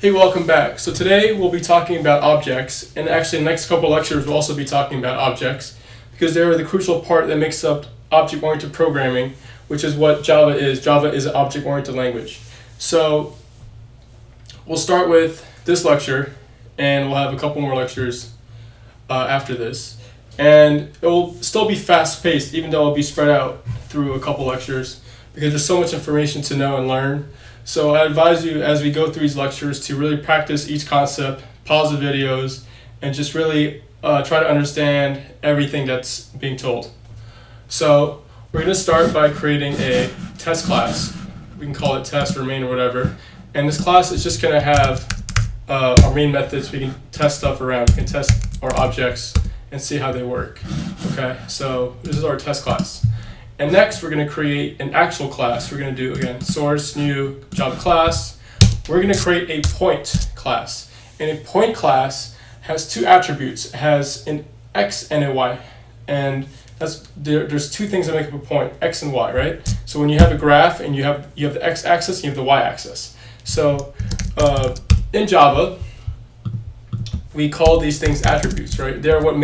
Hey, welcome back. So today we'll be talking about objects, and actually the next couple lectures we'll also be talking about objects because they're the crucial part that makes up object-oriented programming, which is what Java is. Java is an object-oriented language. So we'll start with this lecture, and we'll have a couple more lectures after this. And it will still be fast-paced, even though it'll be spread out through a couple lectures, because there's so much information to know and learn. So I advise you as we go through these lectures to really practice each concept, pause the videos, and just really try to understand everything that's being told. So we're going to start by creating a test class. We can call it test or main or whatever. And this class is just going to have our main methods. We can test stuff around. We can test our objects and see how they work. Okay, so this is our test class. And next, we're going to create an actual class. We're going to do, again, source, new, Java class. We're going to create a point class. And a point class has two attributes. It has an X and a Y. And there's two things that make up a point, X and Y, right? So when you have a graph and you have the X axis and you have the Y axis. So in Java, we call these things attributes, right? They're what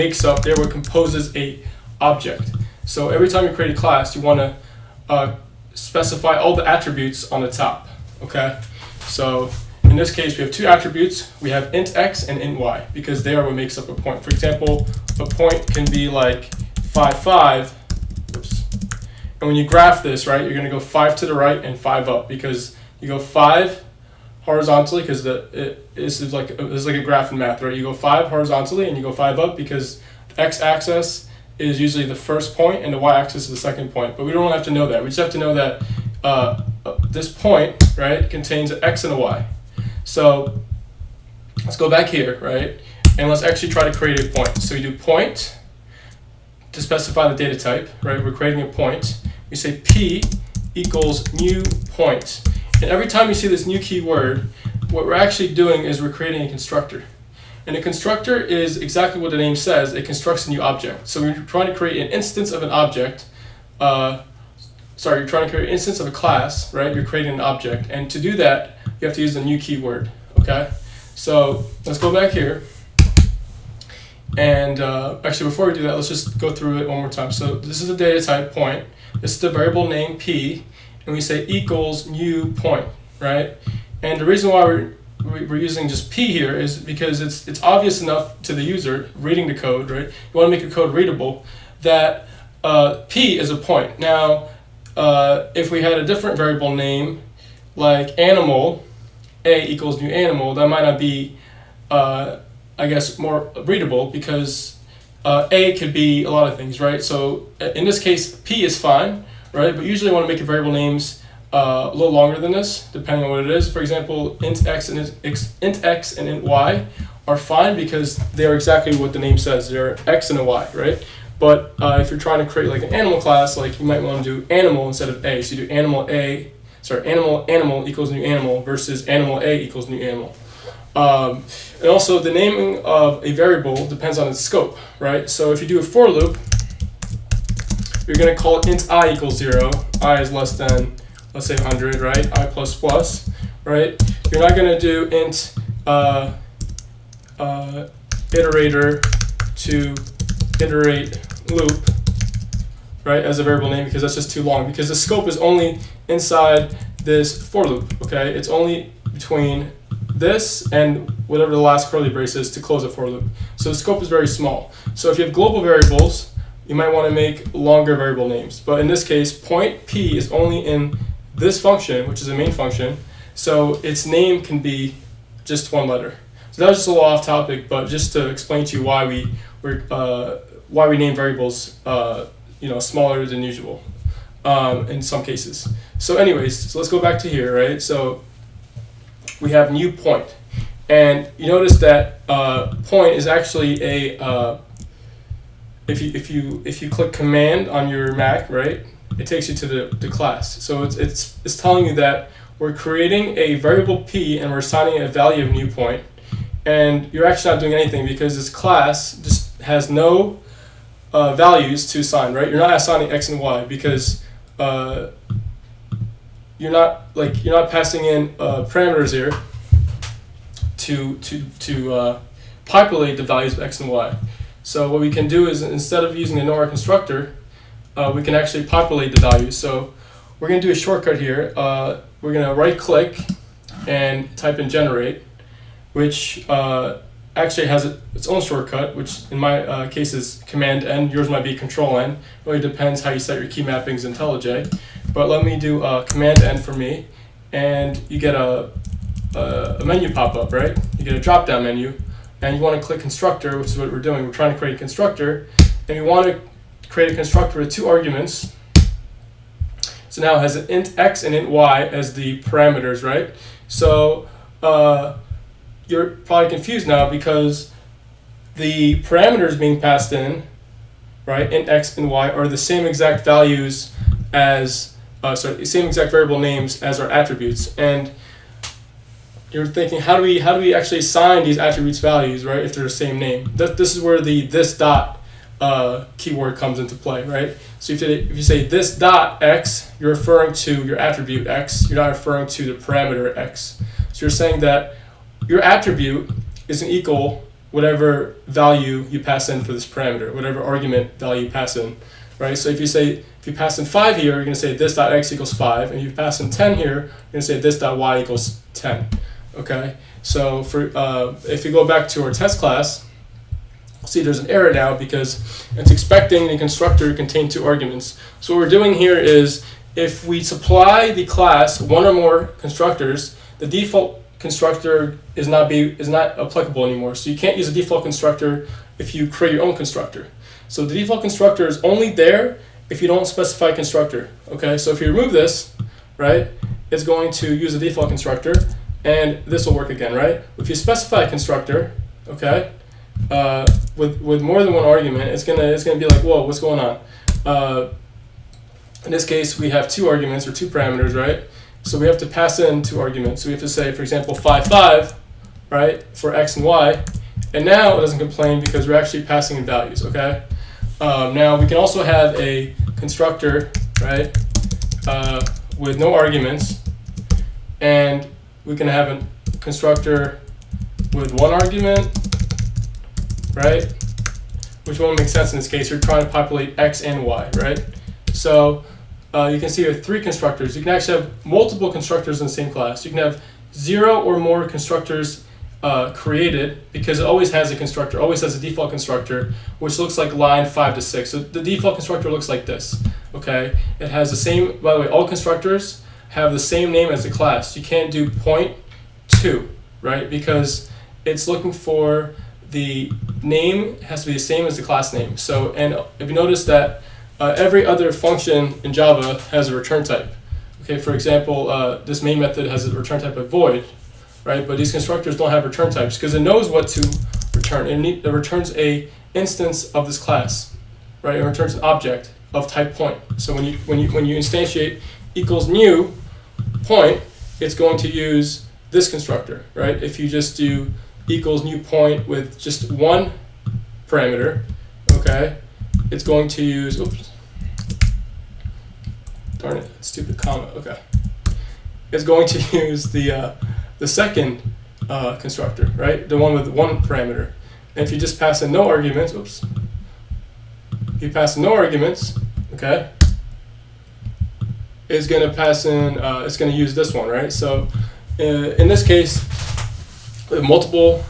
composes a object. So every time you create a class, you want to specify all the attributes on the top, okay? So in this case, we have two attributes. We have int x and int y, because they are what makes up a point. For example, a point can be like 5, 5. Oops. And when you graph this, right, you're going to go 5 to the right and 5 up, because you go 5 horizontally, because this is like a graph in math, right? You go 5 horizontally and you go 5 up, because the x-axis is usually the first point and the y-axis is the second point. But we don't have to know that. We just have to know that this point, right, contains an x and a y. So let's go back here, right, and let's actually try to create a point. So we do point to specify the data type, right? We're creating a point. We say p equals new point. And every time you see this new keyword, what we're actually doing is we're creating a constructor. And a constructor is exactly what the name says. It constructs a new object. So we're trying to create an instance of an object. You're trying to create an instance of a class, right? You're creating an object. And to do that, you have to use the new keyword, okay? So let's go back here. And actually, before we do that, let's just go through it one more time. So this is a data type point. This is the variable name p. And we say equals new point, right? And the reason why we're using just p here is because it's obvious enough to the user reading the code, right? You want to make your code readable, that p is a point. Now, if we had a different variable name, like animal, a equals new animal, that might not be, I guess, more readable, because a could be a lot of things, right? So in this case, p is fine, right? But usually you want to make your variable names a little longer than this, depending on what it is. For example, int x and int y are fine because they are exactly what the name says. They're x and a y, right? But if you're trying to create like an animal class, like you might want to do animal instead of a. So you do animal equals new animal versus animal a equals new animal. And also the naming of a variable depends on its scope, right? So if you do a for loop, you're going to call it int I equals 0. I is less than, let's say 100, right? I plus plus, right? You're not going to do int iterator to iterate loop, right, as a variable name, because that's just too long, because the scope is only inside this for loop, okay? It's only between this and whatever the last curly brace is to close a for loop. So the scope is very small. So if you have global variables, you might want to make longer variable names. But in this case, point p is only in this function, which is a main function, so its name can be just one letter. So that was just a little off topic, but just to explain to you why we name variables smaller than usual in some cases. So anyways, so let's go back to here, right? So we have new point, and you notice that point is actually a if you click command on your Mac, right, it takes you to the class. So it's telling you that we're creating a variable p and we're assigning a value of new point, and you're actually not doing anything because this class just has no values to assign, right? You're not assigning x and y because you're not passing in parameters here. to populate the values of x and y. So what we can do is, instead of using the nor constructor, we can actually populate the values. So we're going to do a shortcut here. We're going to right click and type in generate, which actually has its own shortcut, which in my case is Command N. Yours might be Control N. It really depends how you set your key mappings in IntelliJ. But let me do Command N for me, and you get a menu pop up, right? You get a drop down menu, and you want to click constructor, which is what we're doing. We're trying to create a constructor, and we want to create a constructor with 2 arguments. So now it has an int x and int y as the parameters, right? So you're probably confused now because the parameters being passed in, right, int x and y, are the same exact values as, same exact variable names as our attributes. And you're thinking, how do we actually assign these attributes values, right, if they're the same name? This is where the this dot keyword comes into play, right? So if you say this dot x, you're referring to your attribute x. You're not referring to the parameter x. So you're saying that your attribute is an equal whatever value you pass in for this parameter, whatever argument value you pass in, right? So if you pass in 5 here, you're going to say this dot x equals 5, and if you pass in 10 here, you're going to say this dot y equals 10. Okay, so for if you go back to our test class, see there's an error now because it's expecting the constructor to contain 2 arguments. So what we're doing here is, if we supply the class 1 or more constructors, the default constructor is not applicable anymore. So you can't use a default constructor if you create your own constructor. So the default constructor is only there if you don't specify constructor. Okay, so if you remove this, right, it's going to use the default constructor, and this will work again, right? If you specify a constructor, okay, with more than 1 argument, it's gonna be like, whoa, what's going on? In this case, we have 2 arguments or 2 parameters, right? So we have to pass in 2 arguments. So we have to say, for example, 5, 5, right, for x and y. And now it doesn't complain because we're actually passing in values, okay? Now we can also have a constructor, right, with no arguments, and we can have a constructor with 1 argument, right? Which won't make sense in this case. You're trying to populate x and y, right? So you can see we have 3 constructors. You can actually have multiple constructors in the same class. You can have 0 or more constructors created, because it always has a constructor, always has a default constructor, which looks like line 5 to 6. So the default constructor looks like this, okay? It has the same, by the way, all constructors have the same name as the class. You can't do point to, right? Because it's looking for the name has to be the same as the class name. So, and if you notice that every other function in Java has a return type. Okay, for example, this main method has a return type of void, right? But these constructors don't have return types because it knows what to return. It returns a instance of this class, right? It returns an object of type point. So when you instantiate equals new point, it's going to use this constructor, right? If you just do equals new point with just 1 parameter, okay, it's going to use, oops, darn it, stupid comma, okay. It's going to use the second constructor, right? The one with 1 parameter. And if you just pass in no arguments, oops, if you pass in no arguments, okay, it's going to pass in, it's going to use this one, right? So in this case, we have multiple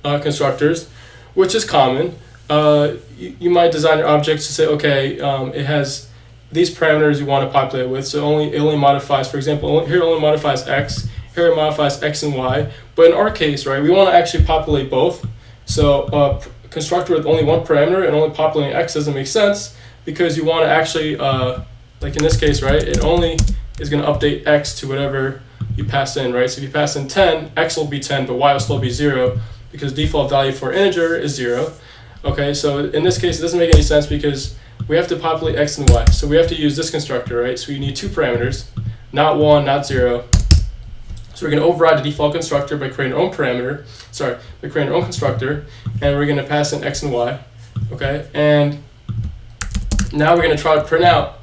constructors, which is common. You might design your objects to say, okay, it has these parameters you want to populate with, so it only modifies, for example, here it only modifies x, here it modifies x and y, but in our case, right, we want to actually populate both. So a constructor with only 1 parameter and only populating x doesn't make sense, because you want to actually, like in this case, right, it only is going to update x to whatever you pass in, right? So if you pass in 10, x will be 10, but y will still be 0, because default value for integer is 0. Okay, so in this case, it doesn't make any sense because we have to populate x and y. So we have to use this constructor, right? So you need 2 parameters, not 1, not 0. So we're going to override the default constructor by creating our own parameter, by creating our own constructor, and we're going to pass in x and y, okay? And now we're going to try to print out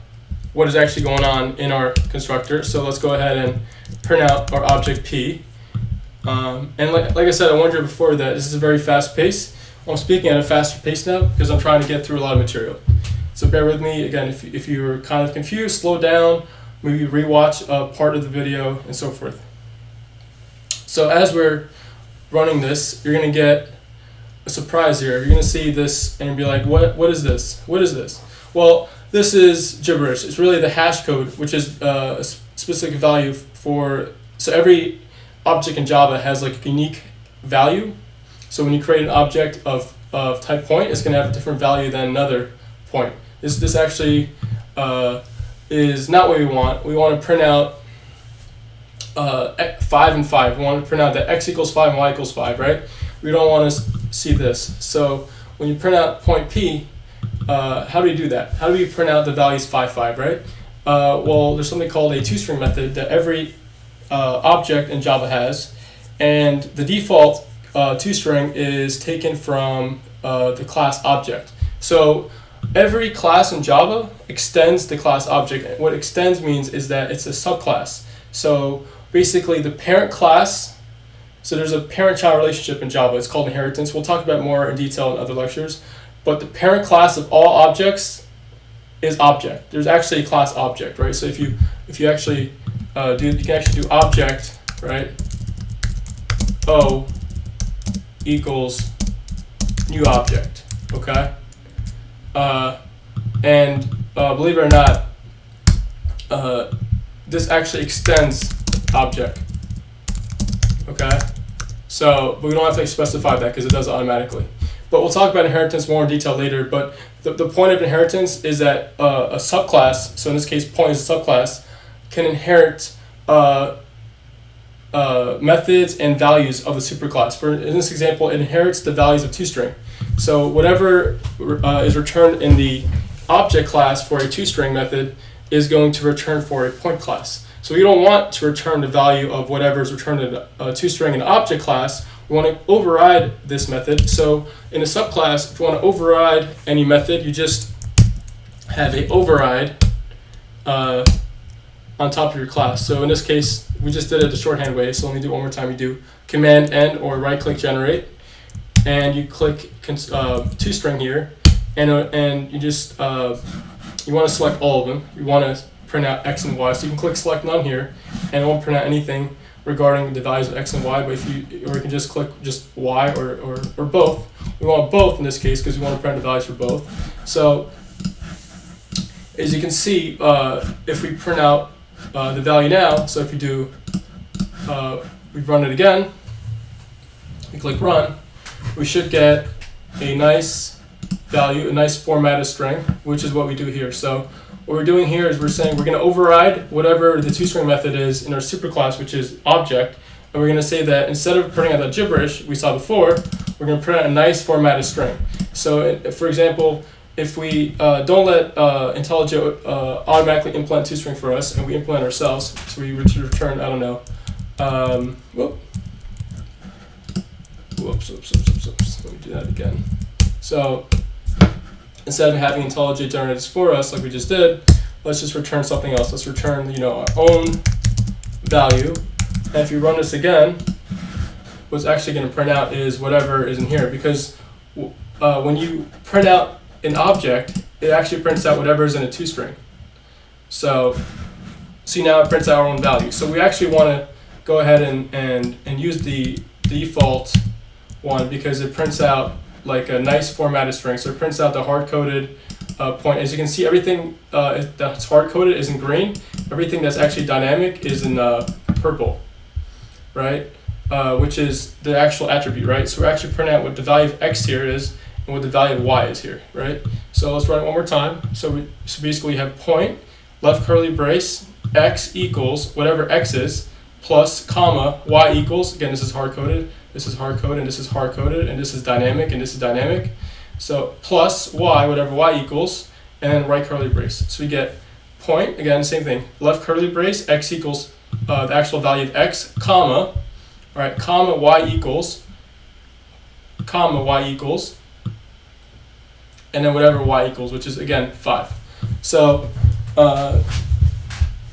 what is actually going on in our constructor. So let's go ahead and print out our object P. And like I said, I warned you before that this is a very fast pace. I'm speaking at a faster pace now because I'm trying to get through a lot of material. So bear with me. Again, if you were kind of confused, slow down, maybe rewatch part of the video and so forth. So as we're running this, you're going to get a surprise here. You're going to see this and be like, what is this? What is this? Well, this is gibberish. It's really the hash code, which is a specific value for, so every object in Java has like a unique value. So when you create an object of type point, it's going to have a different value than another point. This actually is not what we want. We want to print out 5 and 5. We want to print out that x equals 5 and y equals 5, right? We don't want to see this. So when you print out point P, how do we do that? How do we print out the values 5, 5, right? Well, there's something called a toString method that every object in Java has, and the default toString is taken from the class object. So every class in Java extends the class object. What extends means is that it's a subclass. So basically the parent class, so there's a parent-child relationship in Java. It's called inheritance. We'll talk about more in detail in other lectures. But the parent class of all objects is object. There's actually a class object, right? So if you actually you can actually do object, right? O equals new object, okay? And believe it or not, this actually extends object, okay? So, but we don't have to specify that because it does it automatically. But we'll talk about inheritance more in detail later. But the point of inheritance is that a subclass, so in this case point is a subclass, can inherit methods and values of the superclass. In this example, it inherits the values of toString. So whatever is returned in the object class for a toString method is going to return for a point class. So we don't want to return the value of whatever is returned in a toString in an object class. We want to override this method. So in a subclass, if you want to override any method, you just have a override on top of your class. So in this case, we just did it the shorthand way. So let me do it one more time. You do Command N or right click generate, and you click toString here, and you just you want to select all of them. You want to print out X and Y. So you can click select none here, and it won't print out anything regarding the values of X and Y. But or you can just click just Y or both. We want both in this case because we want to print the values for both. So as you can see, if we print out the value now, so if you do, we run it again, we click run, we should get a nice value, a nice formatted string, which is what we do here. So what we're doing here is we're saying we're going to override whatever the toString method is in our superclass, which is object, and we're going to say that instead of printing out that gibberish we saw before, we're going to print out a nice formatted string. So for example, if we don't let IntelliJ automatically implement toString for us, and we implement ourselves, so we return, I don't know, whoops, let me do that again. So instead of having IntelliJ generate this for us, like we just did, let's just return something else. Let's return, our own value. And if you run this again, what's actually going to print out is whatever is in here, because when you print out an object, it actually prints out whatever is in a toString. So see, now it prints out our own value. So we actually want to go ahead and use the default one because it prints out like a nice formatted string. So it prints out the hard-coded point. As you can see, everything that's hard-coded is in green. Everything that's actually dynamic is in purple, right? Which is the actual attribute, right? So we're actually printing out what the value of X here is and what the value of Y is here, right? So let's run it one more time. So basically we have point, left curly brace, X equals whatever X is, plus comma, Y equals, again, this is hard-coded, this is hard-coded, and this is hard-coded, and this is dynamic, and this is dynamic. So plus Y, whatever Y equals, and then right curly brace. So we get point, again, same thing, left curly brace, X equals the actual value of X, comma, all right, comma, Y equals, and then whatever Y equals, which is, again, 5. So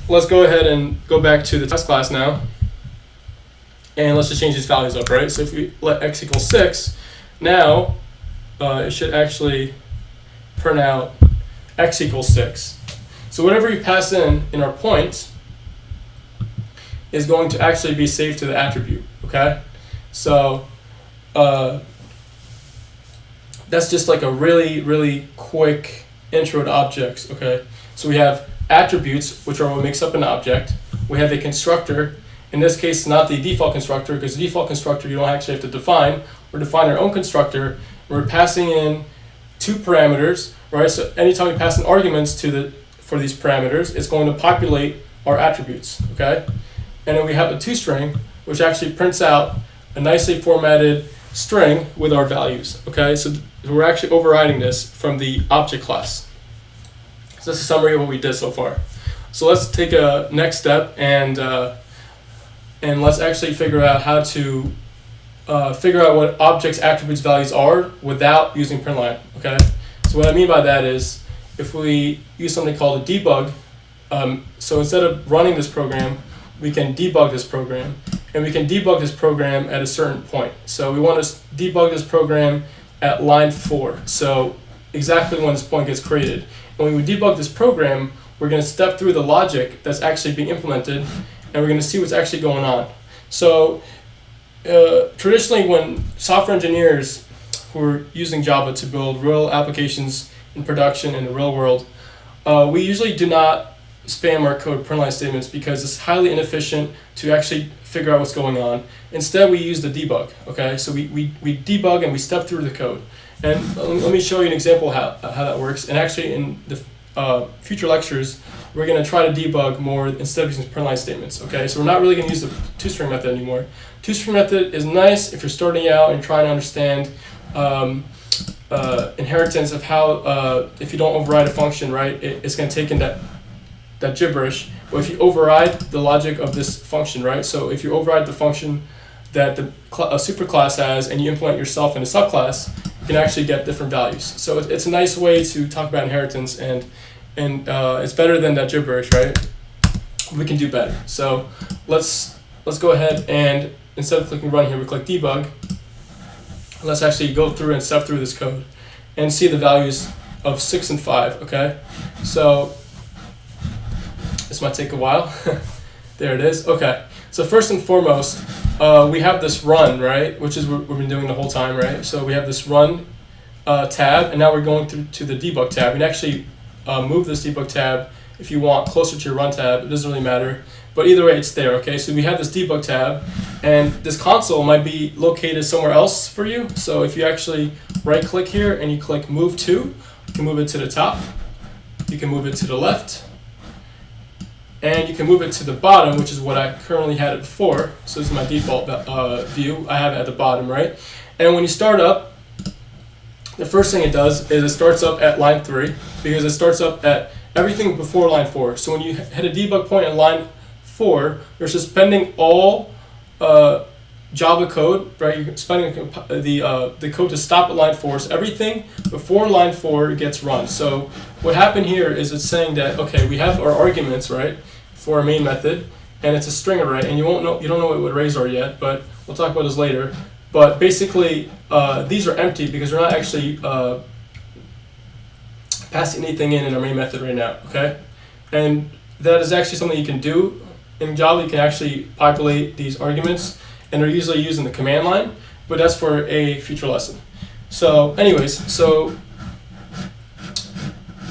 let's go ahead and go back to the test class now. And let's just change these values up, right? So if we let x equal 6, now it should actually print out x equals 6. So whatever we pass in our point is going to actually be saved to the attribute, okay? So that's just like a really, really quick intro to objects, okay? So we have attributes, which are what makes up an object. We have a constructor. In this case, not the default constructor, because the default constructor you don't actually have to define. We're defining our own constructor. We're passing in 2 parameters, right? So anytime we pass in arguments for these parameters, it's going to populate our attributes, okay? And then we have a toString, which actually prints out a nicely formatted string with our values, okay? So we're actually overriding this from the object class. So that's a summary of what we did so far. So let's take a next step and let's actually figure out how to figure out what objects, attributes, values are without using printline, okay? So what I mean by that is if we use something called a debug, so instead of running this program, we can debug this program. And we can debug this program at a certain point. So we want to debug this program at line 4. So exactly when this point gets created. And when we debug this program, we're going to step through the logic that's actually being implemented, and we're going to see what's actually going on. So traditionally, when software engineers who are using Java to build real applications in production in the real world, we usually do not spam our code with printline statements because it's highly inefficient to actually figure out what's going on. Instead, we use the debug, okay? So we debug and we step through the code. And let me show you an example how that works. And actually in the future lectures, we're going to try to debug more instead of using printline statements, okay? So we're not really going to use the toString method anymore. toString method is nice if you're starting out and trying to understand inheritance of how, if you don't override a function, right, it's going to take in that gibberish. But if you override the logic of this function, right, so if you override the function that a superclass has and you implement yourself in a subclass, you can actually get different values. So it's a nice way to talk about inheritance, and it's better than that gibberish, right? We can do better. So let's go ahead and instead of clicking run here, we click debug. Let's actually go through and step through this code and see the values of 6 and 5, okay? So this might take a while. There it is. Okay. So first and foremost, we have this run, right, which is what we've been doing the whole time, right? So we have this run tab, and now we're going through to the debug tab. You can actually move this debug tab if you want closer to your run tab. It doesn't really matter, but either way, it's there. Okay. So we have this debug tab, and this console might be located somewhere else for you. So if you actually right-click here and you click Move To, you can move it to the top. You can move it to the left. And you can move it to the bottom, which is what I currently had it before. So this is my default view. I have it at the bottom, right? And when you start up, the first thing it does is it starts up at line 3 because it starts up at everything before line 4. So when you hit a debug point at line 4, you're suspending all Java code, right? You're suspending the code to stop at line 4. So everything before line 4 gets run. So what happened here is it's saying that, okay, we have our arguments, right, for our main method, and it's a string array, and you don't know what arrays are yet, but we'll talk about this later. But basically, these are empty because we're not actually passing anything in our main method right now, okay? And that is actually something you can do in Java. You can actually populate these arguments, and they're usually used in the command line, but that's for a future lesson. So anyways, so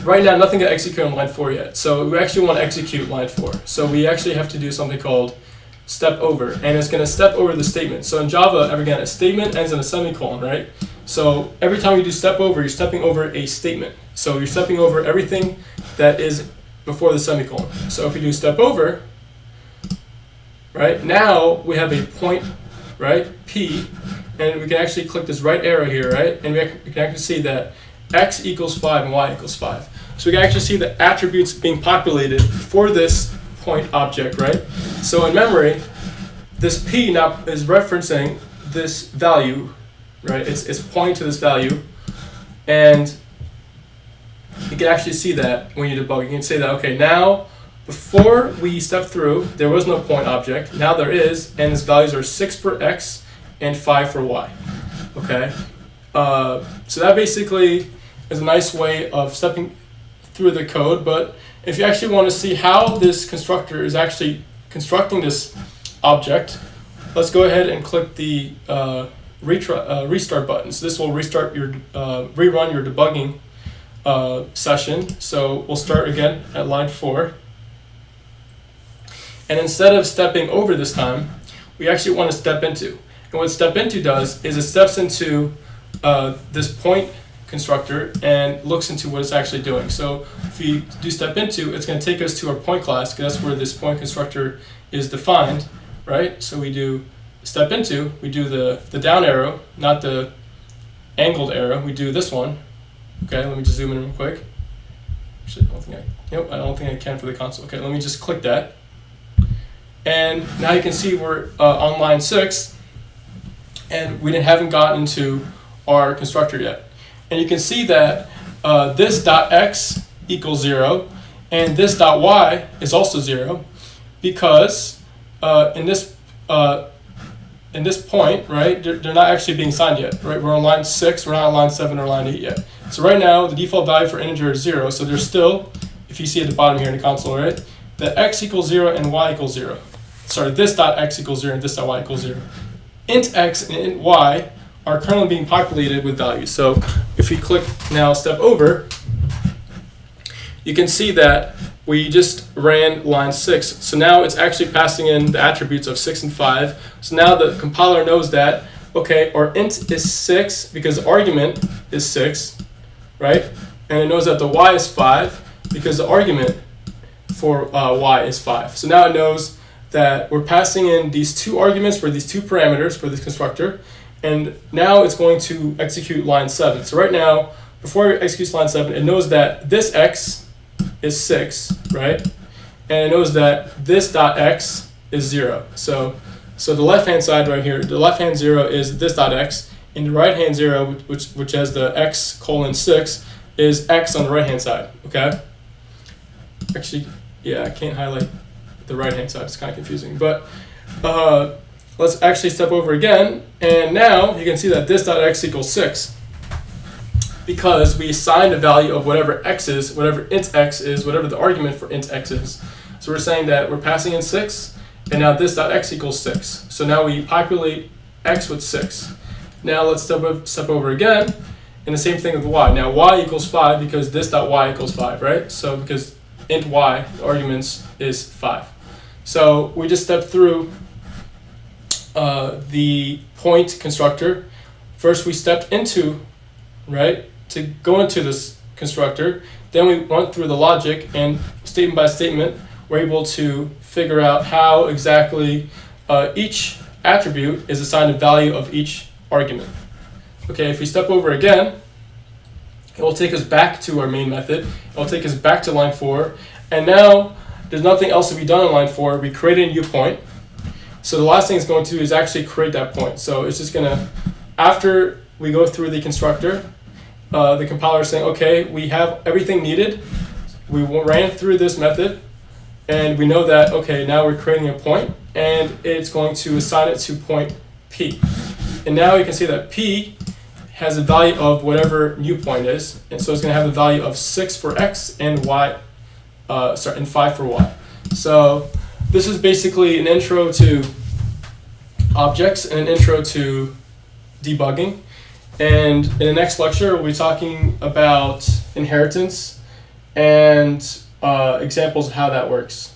right now nothing got executed on line 4 yet. So we actually want to execute line 4. So we actually have to do something called step over, and it's going to step over the statement. So in Java, again, a statement ends in a semicolon, right? So every time you do step over, you're stepping over a statement. So you're stepping over everything that is before the semicolon. So if we do step over, right, now we have a point, right, P, and we can actually click this right arrow here, right, and we can actually see that x equals 5 and y equals 5. So we can actually see the attributes being populated for this point object, right? So in memory, this P now is referencing this value, right? It's pointing to this value, and you can actually see that when you debug. You can say that, okay, now Before we step through, there was no point object. Now there is, and its values are 6 for x and 5 for y. Okay? So that basically is a nice way of stepping through the code, but if you actually want to see how this constructor is actually constructing this object, let's go ahead and click the restart button. So this will restart your rerun your debugging session. So we'll start again at line 4. And instead of stepping over this time, we actually want to step into. And what step into does is it steps into this point constructor and looks into what it's actually doing. So if we do step into, it's going to take us to our point class, because that's where this point constructor is defined, right? So we do step into, we do the down arrow, not the angled arrow. We do this one. Okay, let me just zoom in real quick. Actually, I don't think I can for the console. Okay, let me just click that. And now you can see we're on line 6, and we haven't gotten into our constructor yet. And you can see that this dot x equals 0, and this dot y is also 0, because in this point, right, they're not actually being signed yet, right? We're on line 6, we're not on line 7 or line 8 yet. So right now, the default value for integer is 0, so there's still, if you see at the bottom here in the console, right, that x equals 0 and y equals 0. Sorry, this dot x equals 0 and this dot y equals 0. Int x and int y are currently being populated with values. So if we click now step over, you can see that we just ran line 6. So now it's actually passing in the attributes of 6 and 5. So now the compiler knows that, okay, our int is 6 because the argument is 6, right? And it knows that the y is 5 because the argument for y is 5. So now it knows that we're passing in these two arguments for these two parameters for this constructor, and now it's going to execute line 7. So right now, before it executes line 7, it knows that this x is 6, right? And it knows that this dot x is 0. So the left-hand side right here, the left-hand 0 is this dot x, and the right-hand 0, which has the x colon 6, is x on the right-hand side, okay? Actually, yeah, I can't highlight the right-hand side. It's kind of confusing. But let's actually step over again, and now you can see that this dot x equals 6, because we assigned a value of whatever x is, whatever int x is, whatever the argument for int x is. So we're saying that we're passing in 6, and now this dot x equals 6. So now we populate x with 6. Now let's step over again, and the same thing with y. Now y equals 5 because this dot y equals 5, right? So because int y, the arguments, is 5. So we just stepped through the point constructor. First we stepped into, right, to go into this constructor. Then we went through the logic, and statement by statement, we're able to figure out how exactly each attribute is assigned a value of each argument. Okay, if we step over again, it will take us back to our main method. It will take us back to line 4, and now there's nothing else to be done on line 4. We created a new point. So the last thing it's going to do is actually create that point. So it's just going to, after we go through the constructor, the compiler is saying, okay, we have everything needed. We ran through this method, and we know that, okay, now we're creating a point, and it's going to assign it to point P. And now you can see that P has a value of whatever new point is, and so it's going to have the value of 6 for x and y, and 5 for y. So this is basically an intro to objects and an intro to debugging. And in the next lecture, we'll be talking about inheritance and examples of how that works.